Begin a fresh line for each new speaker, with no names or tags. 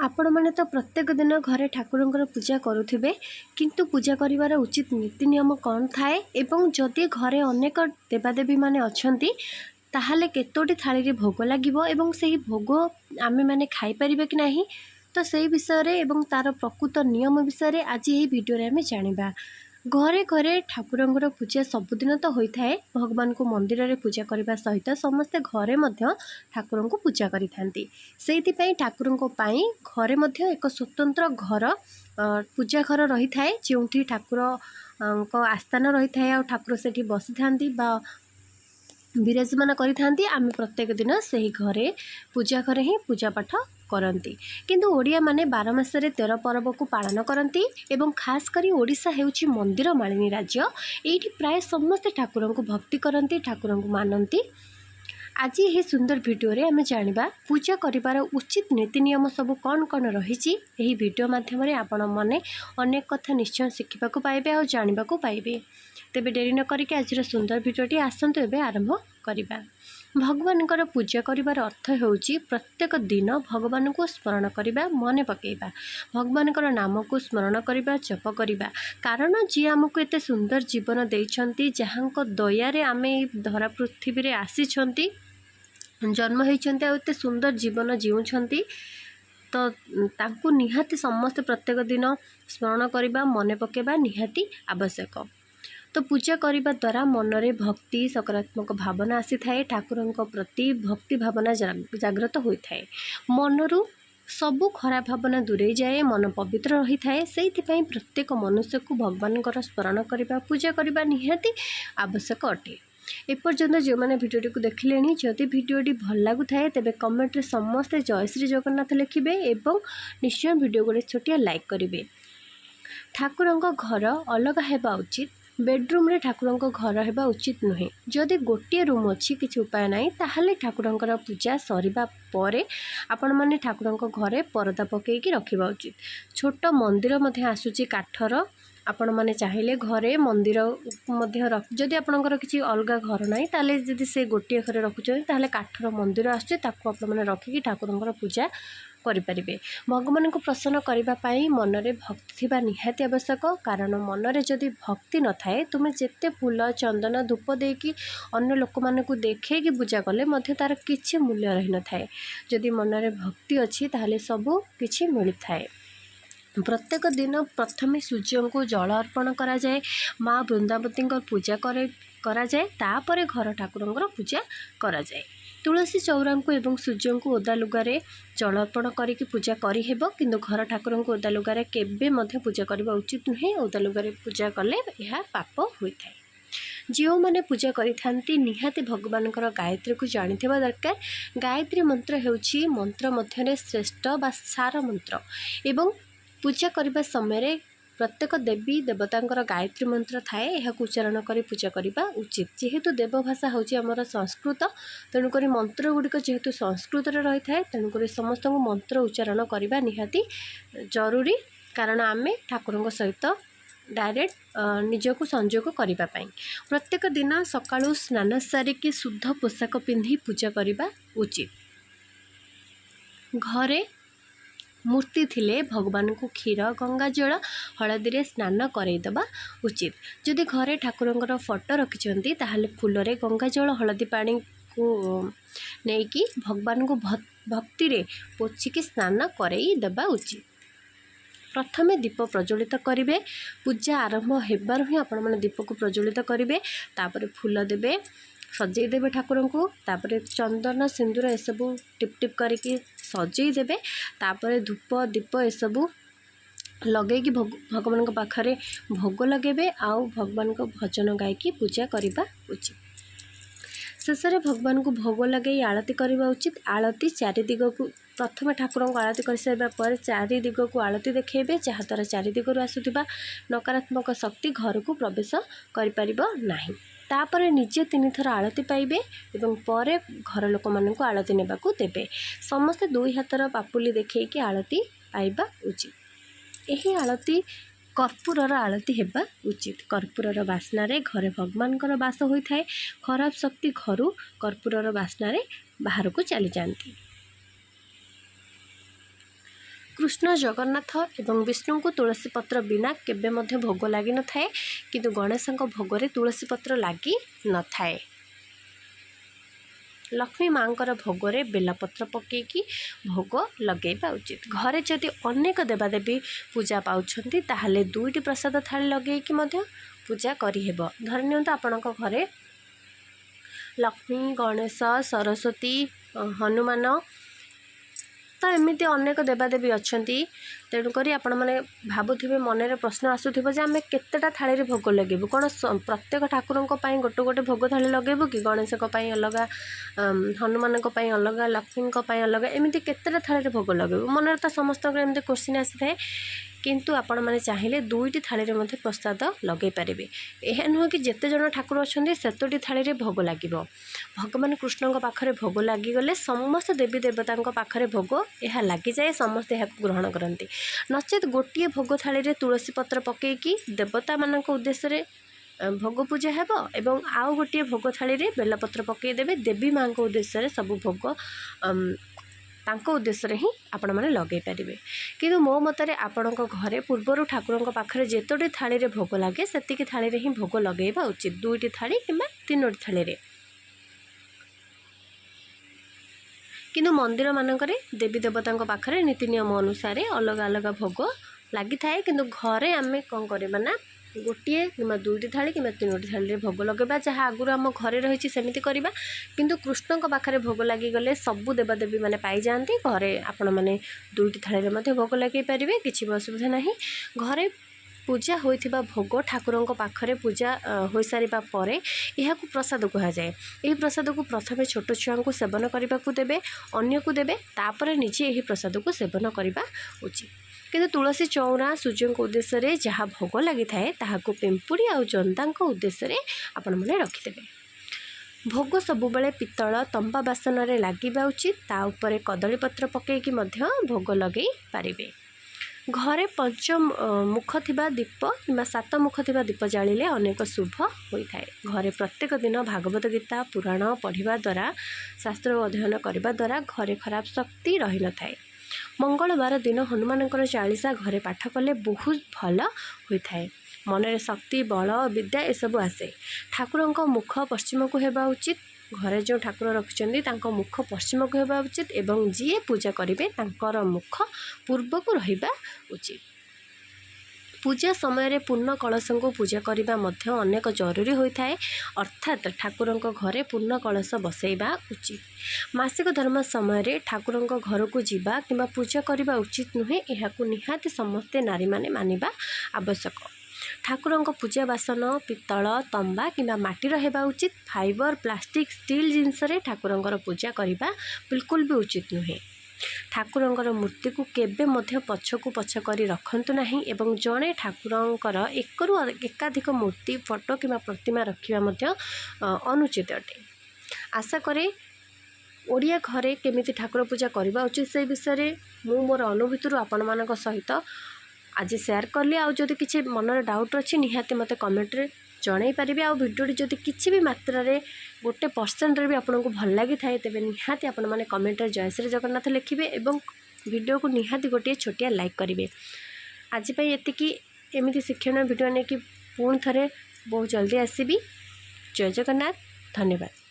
आपण मैंने तो प्रत्येक दिन घरे ठाकुर पूजा करुवे किंतु पूजा करिवार उचित नीति नियम कौन थाए एवं जदि घरे अनेक देवादेवी माने अछंती ताहाले केतोटी थाली रे भोग लागिवो एवं सेही भोग आमे माने खाई परिबे कि नाही तो सेही विषय रे एवं तार प्रकृत नियम विषय रे आज एही वीडियो रे आमे जानिबा। घरे घरे ठाकुरंकर पूजा सबुदिन तो होता है। भगवान को मंदिर रे पूजा करने सहित समस्ते घरे मध्य ठाकुर को पूजा करिथांती। सेइथिपई ठाकुरंको पाई घरे मध्य एक स्वतंत्र घर पूजा घर रही थाए जोंठी ठाकुर को आस्थान रही थाए आ ठाकुर सेठी बसी थांती बा विराजमान करिथांती। आमे प्रत्येक दिन सही घरे पूजा घरे ही पूजा पाठ करती। किंतु ओडिया माने 12 मासरे 13 पर्व को पालन करती एवं खास करी ओडिशा हेउची मंदिर मालिनी राज्य। एठी प्राय समस्त ठाकुर को भक्ति करती, ठाकुर को मानती। आज ये सुंदर वीडियो रे आमे जानिबा पूजा करिवार उचित नीति नियम सब कौन कौन रही। यही वीडियो माध्यम रे आपण माने अनेक कथा निश्चय शिखिबा को पाइबे और जानिबा को पाइबे। तेबे डेरी न करिके आज सुंदर वीडियोटी आसंतु एबे आरंभ करिबा। भगवान पूजा करिवार अर्थ हेउची प्रत्येक दिन भगवान को स्मरण करिबा, मने पकेइबा, भगवान नाम को स्मरण करिबा, जप करिबा। कारण जी आमको एते सुंदर जीवन देइछंती, जहांको दया रे आमे धरा पृथ्वी रे आसीछंती, जन्म होइछंती आ एते सुंदर जीवन जीउछंती, तो तांकु निहाती समस्त प्रत्येक दिन स्मरण करिबा, मने पकेइबा निहाती आवश्यक। तो पूजा करने द्वारा मनरे भक्ति सकारात्मक भावना आसी थाए, ठाकुरंक प्रति भक्ति भावना जागृत होता है। मनरु सबु खराब भावना दूरे जाए, मन पवित्र रही थाए। सेइथिपई प्रत्येक मनुष्य को भगवान स्मरण करने पूजा करने निहाती आवश्यक अटे। एपर्यंत जो मैंने वीडियो को देखिले जदि वीडियोटी भल लगुए तेज कमेंट रे समस्ते जय श्री जगन्नाथ लिखिबे एवं निश्चय वीडियो को छोटिया लाइक करेंगे। ठाकुरंक घर अलग हेबा उचित, बेडरूम रे ठाकुरंक घर हेबा उचित नुहे। जदि गोटे रूम अच्छी किसी उपाय ना ताहले ठाकुरंकर पूजा सरिबा परे आपण माने ठाकुरंक घरे परदा पकेकी रखिबा उचित। छोट मंदिर मध्ये आसुची काठर, आपण माने चाहिले घरे मंदिर मध्ये रख, जदि आपणकर किसी अलग घर ना ताले जदि से गोटे घरे रखुछन ताहले काठर मंदिर आसुची ताको आपण माने रखिकी ठाकुरंकर पूजा करिपारिबे। भगवान को प्रसन्न करिबा पाई मनरे भक्ति थिबा निहाती आवश्यक। कारण मनरे जदि भक्ति न थाए तुमे जेते फूल चंदन धूप देकी अन्य लोक माने को देखे कि पूजा कले मध्य तार किछि मूल्य रहि न थाए। जदि मनरे भक्ति अछि ताहले सबु किछि मिलि थाए। प्रत्येक दिन प्रथमे सूर्य को जल अर्पण करा जाए, माँ वृंदावती पूजा करा जाए, तापरे घर ठाकुरंकर पूजा करा जाए। तुलसी चौरा को एवं सूर्य को ओदा लुगारे जल अर्पण करके पूजा करी हेबो, किंतु घर ठाकुर को ओदा लुगारे केबे मध्य पूजा करबा उचित नुहे। ओदा लुगारे पूजा कले यह पाप होइथाय। जो मैंने पूजा करिथांती निहाती भगवान गायत्री को जानिथिबा दरकार। गायत्री मंत्र हेउची मंत्र मध्यरे श्रेष्ठ बा सार मंत्र एवं पूजा करबा समय प्रत्येक देवी देवतांकर गायत्री मंत्र थाए, यह उच्चारण करी पूजा करबा उचित। जेहेतु देवभाषा होची हमर संस्कृत, तेणुक मंत्र गुड़िक जेहेतु संस्कृत रही थाए तेणुक समस्त मंत्र उच्चारण करबा निहाती जरूरी। कारण आमे ठाकुरंक सहित डायरेक्ट निजको संजोग करबा पाई प्रत्येक दिन सकाळु स्नान सारिकी शुद्ध पोशाक पिंधि पूजा करबा उचित। घरे मूर्ति थिले भगवान को क्षीर गंगा जल हलदी रे स्नान करईदबा उचित। जदि घरे ठाकुरंकर फोटो रखिछंती ताहले फूल रे गंगा जल हलदी पानी को नेकी भगवान को भक्ति रे पोछिकी स्नान करई देबा उचित। प्रथमे दीप प्रज्वलित करिवे, पूजा आरंभ हेबार ही आपण माने दीप को प्रज्वलित करिवे, तापर फूल देबे सजई देबे ठाकुर को, तापर चंदन सिंदूर ए सब टिप टिप करके सजई देबे, तापर धूप दीप ए सब लगेगी भगवान को पाखरे भोग लगेबे आउ भगवान को भजन गायकी पूजा करबा उचित। शेषे भगवान को भोग लगे आरती करबा उचित। आरती चारि दिग को प्रथम ठाकुर को आरती कर सारा पर चारि दिग को आरती देखेबे, जहाँद्वारा चारि दिगरु आसुथिबा नकारात्मक शक्ति घर को प्रवेश करि परिबो नाही। तापर निजे 3 थर आरती पाइबे एवं परे घर लोक मान को आरती नेबा को देबे। समस्त 2 हाथर पापुली देखैकी आरती पाइबा उचित। यही आरती कर्पूरर आरती हेबा उचित। कर्पूरर बास्ना रे घरे भगवान बास होता है। खराब शक्ति घर कर्पूरर बास्ना रे बाहर को चली जाती। कृष्ण जगन्नाथ एवं विष्णु को तुलसी पत्र बिना केबे मध्य भोग लगी न थाए किंतु गणेश भोग तुलसी पत्र लगी न थाए। लक्ष्मी माँकर भोगरे बेलपत्र पकईकी भोग लगेगा उचित। घरे जदि अनेक देवादेवी पूजा पाउछंती ताहले दुईटी प्रसाद थाली लगेकी मध्य पूजा करिहेब। धरनियंतु आपणक घरे लक्ष्मी गणेश सरस्वती हनुमान तो एमती अनेक देवादेवी अच्छा तेणुक आपण मैंने भावुवे मनरे प्रश्न आसूब जे आम केतेटा थाली भोग लगेबू कौन प्रत्येक ठाकुरों गोटे गोटे भोग थाली लगेबू कि गणेश अलग हनुमान अलग लक्ष्मी अलग एमती केतेटा थाली भोग लगेबू मनरे तो समस्त एमती क्वेश्चन आसी थाए किंतु आपण मैंने चाहिए दुईटी थाली में प्रसाद लगे पारे। यह नुह कि जिते जन ठाकुर अच्छा सेतोटी थाली भोग लगे भगवान कृष्ण पाखे भोग लगिगले समस्त देवी देवता पाखे भोग यह लगी जाए समस्त यह ग्रहण करती नचेत गोटे भोग थाली तुलसी पत्र पकईकी देवता मान उद्देश्य भोग पूजा हेब एवं आउ गोटे भोग थाली बेलपत्र पकईदेवे देवी माँ उद्देश्य सब भोग तांको उद्देश्य ही आपण मैंने लगे पारे। कि मो मतरे आपण घरे पूर्वर ठाकुरों पाखे जेतोटी थाली भोग लगे से थाली ही भोग लगेबा उचित दुईटी थाली कि तीनोटी थाली। किंतु मंदिर मानकरे देवी देवता पाखे नीति नियम अनुसार अलग अलग भोग लगी थाए किंतु घरे आमे कौन करबा ना गोटे कि दुईटी थाली कि तीनोटी थाली भोग लगेबा जहाँ आगुरी आम घरे रही सेमती करवा किंतु कृष्ण पाखे भोग लगिगले सबू देवादेवी मैंने पाई जाती घरे आपण मैंने दुईटी थाली में भोग लगे पारे किसी भी असुविधा नहीं। घरे पूजा होइथिबा भोग ठाकुरों पाखरे पूजा हो सारिबा परे यह प्रसाद कह जाए। यह प्रसाद को प्रथमे छोट छुआ को सेवन करने को देवे अन्य को देवे तापर निजे यही प्रसाद को सेवन करने उचित। किंतु तुलसी चौरा सूर्य उद्देश्य जहाँ भोग लगी थाए ताहाको पिंपुड़ी आ जंता उद्देश्य आपण मैंने रखिदेवे। भोग सबुबले पितल तंबा बासन में लगे उचित ता उपरे कदली पत्र पकईकी भोग लगे पारिबे। घरे पंच मुख थिबा दीप कि 7 मुख थिबा दीप जालिले अनेक शुभ होता है। घरे प्रत्येक दिन भागवत गीता पुराण पढ़िबा द्वारा शास्त्र अध्ययन करने द्वारा घरे खराब शक्ति रही न थाए। मंगलवार दिन हनुमान चालीसा घरे पाठ कले बहुत भल होता है। मनरे शक्ति बल विद्या एसबू आसे। ठाकुरों मुख पश्चिम को हेबा उचित। घरे जो ठाकुर रखिंट मुख पश्चिम को हेबा उचित एवं जी पूजा करेंगे तांकर मुख पूर्व को रहिबा उचित। पूजा समय पूर्ण कलश को पूजा करने अनेक जरूरी होता है अर्थात ठाकुरों घरे पूर्ण कलश बसैबा उचित। मासिक धर्म समय ठाकुरों घर को जीवा कि पूजा करने उचित नुहे यह निहाती समस्ते नारी माने मानिबा आवश्यक। ठाकुरों पूजा बासन पितल तंबा कि माटी रहा उचित। फाइबर प्लास्टिक स्टील जिनस ठाकुरों पूजा करने बिल्कुल भी उचित नुहे। ठाकुरों मूर्ति को केबे मध्य पछकु पछ करी रखंतु नहीं एवं जड़े ठाकुरों एकरु एकाधिक मूर्ति फोटो कि प्रतिमा रखा अनुचित अटे। आशा करे ओडिया घरे केमिति ठाकुर पूजा करवा उचित से विषय मु मोर अनुभूति आपण मान सहित आज शेयर कली। आदि किसी मनर डाउट अच्छी निहाती मत कमेंट रे जन पारे। आ भिडियोटी जदि किसी भी मात्रा गोटे % भी आपको भल लगी थाए तेज निहाती आपण मैंने कमेंट जय श्री जगन्नाथ लिखिए और वीडियो को निहाती गोटे छोटिया लाइक करेंगे। आज एतिकी एमती शिक्षण वीडियो नहीं कि पुणी थे बहुत जल्दी आसबि। जय जगन्नाथ। धन्यवाद।